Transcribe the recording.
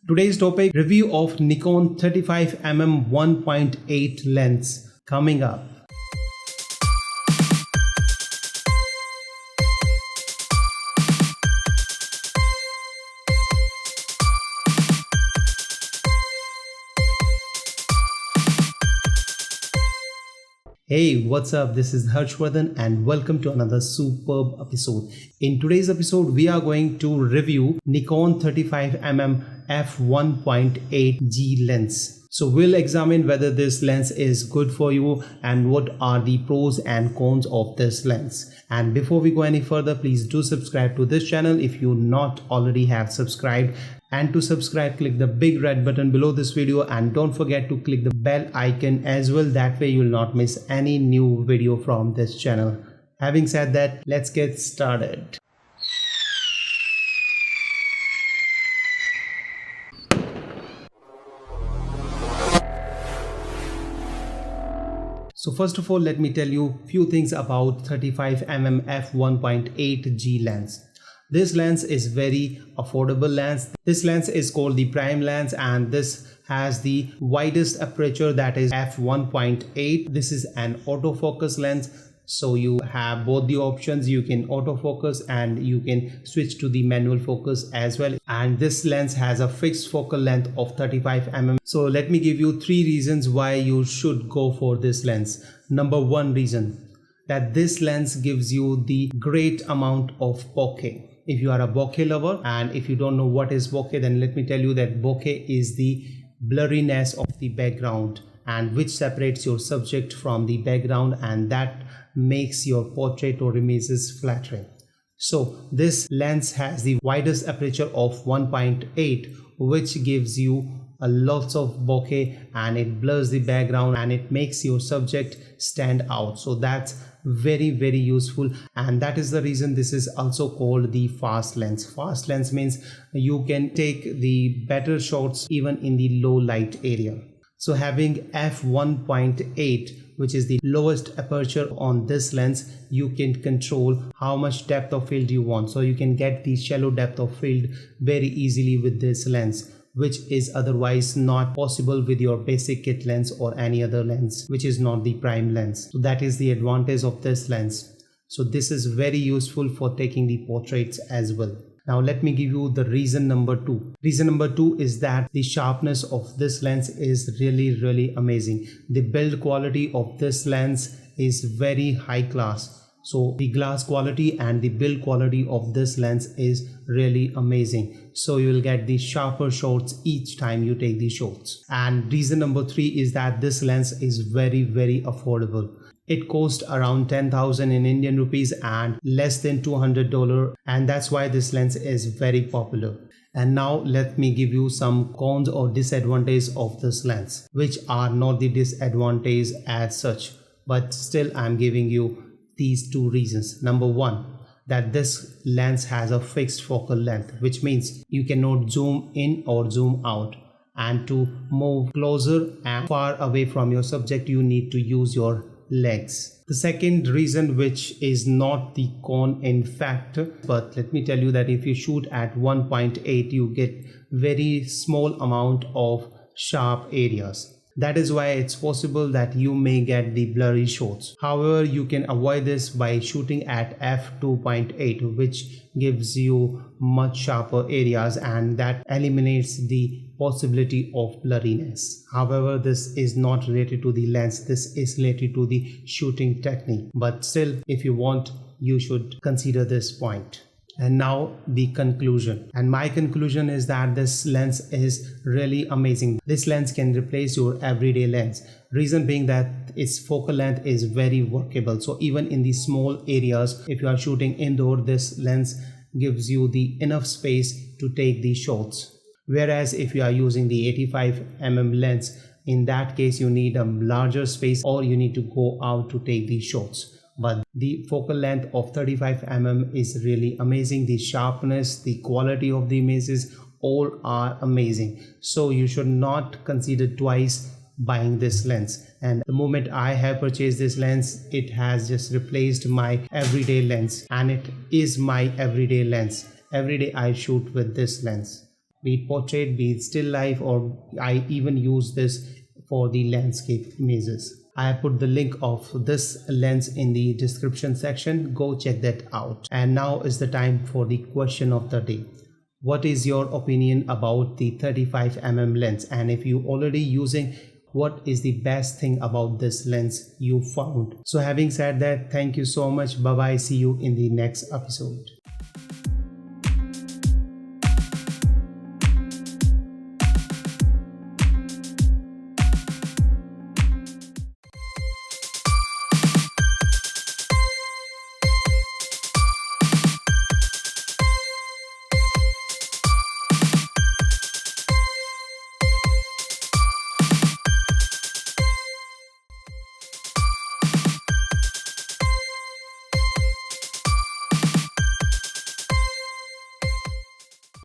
Today's topic, review of Nikon 35mm 1.8 lens coming up. Hey, what's up? This is Harshvardhan and welcome to another superb episode. In today's episode, we are going to review Nikon 35mm f1.8G lens. So we'll examine whether this lens is good for you and what are the pros and cons of this lens. And before we go any further, please do subscribe to this channel if you not already have subscribed. And to subscribe, click the big red button below this video and don't forget to click the bell icon as well. That way you will not miss any new video from this channel. Having said that, let's get started. So first of all, let me tell you a few things about 35mm f1.8G lens. This lens is very affordable lens. This lens is called the prime lens and this has the widest aperture, that is f1.8. This is an autofocus lens. So you have both the options. You can autofocus and you can switch to the manual focus as well. And this lens has a fixed focal length of 35mm. So let me give you 3 reasons why you should go for this lens. Number 1 reason, that this lens gives you the great amount of bokeh. If you are a bokeh lover and if you don't know what is bokeh, then let me tell you that bokeh is the blurriness of the background and which separates your subject from the background, and that makes your portrait or images flattering. So this lens has the widest aperture of 1.8, which gives you a lots of bokeh and it blurs the background and it makes your subject stand out. So that's very useful, and that is the reason this is also called the fast lens. Fast lens means you can take the better shots even in the low light area. So having f1.8, which is the lowest aperture on this lens, you can control how much depth of field you want. So you can get the shallow depth of field very easily with this lens, which is otherwise not possible with your basic kit lens or any other lens which is not the prime lens. So that is the advantage of this lens. So this is very useful for taking the portraits as well. Now let me give you the reason number 2. Reason number 2 is that the sharpness of this lens is really amazing. The build quality of this lens is very high class. So the glass quality and the build quality of this lens is really amazing. So you will get the sharper shots each time you take the shots. And reason number 3 is that this lens is very affordable. It costs around 10,000 in Indian rupees and less than $200, and that's why this lens is very popular. And now let me give you some cons or disadvantages of this lens, which are not the disadvantage as such, but still I'm giving you these 2 reasons. Number 1, that this lens has a fixed focal length, which means you cannot zoom in or zoom out, and to move closer and far away from your subject you need to use your legs. The second reason, which is not the con in fact, but let me tell you that if you shoot at 1.8 you get very small amount of sharp areas. That is why it's possible that you may get the blurry shots. However, you can avoid this by shooting at f2.8, which gives you much sharper areas and that eliminates the possibility of blurriness. However, this is not related to the lens. This is related to the shooting technique. But still, if you want, you should consider this point. And now the conclusion, and my conclusion is that this lens is really amazing. This lens can replace your everyday lens. Reason being that its focal length is very workable. So even in the small areas, if you are shooting indoor, this lens gives you the enough space to take the shots. Whereas if you are using the 85mm lens, in that case you need a larger space or you need to go out to take the shots. But the focal length of 35mm is really amazing. The sharpness, the quality of the images, all are amazing. So you should not consider twice buying this lens. And the moment I have purchased this lens, it has just replaced my everyday lens, and it is my everyday lens. Every day I shoot with this lens. be it portrait, be it still life, or I even use this for the landscape images. I have put the link of this lens in the description section. Go check that out. And now is the time for the question of the day. What is your opinion about the 35mm lens? And if you already using, what is the best thing about this lens you found? So having said that, thank you so much. Bye bye. See you in the next episode.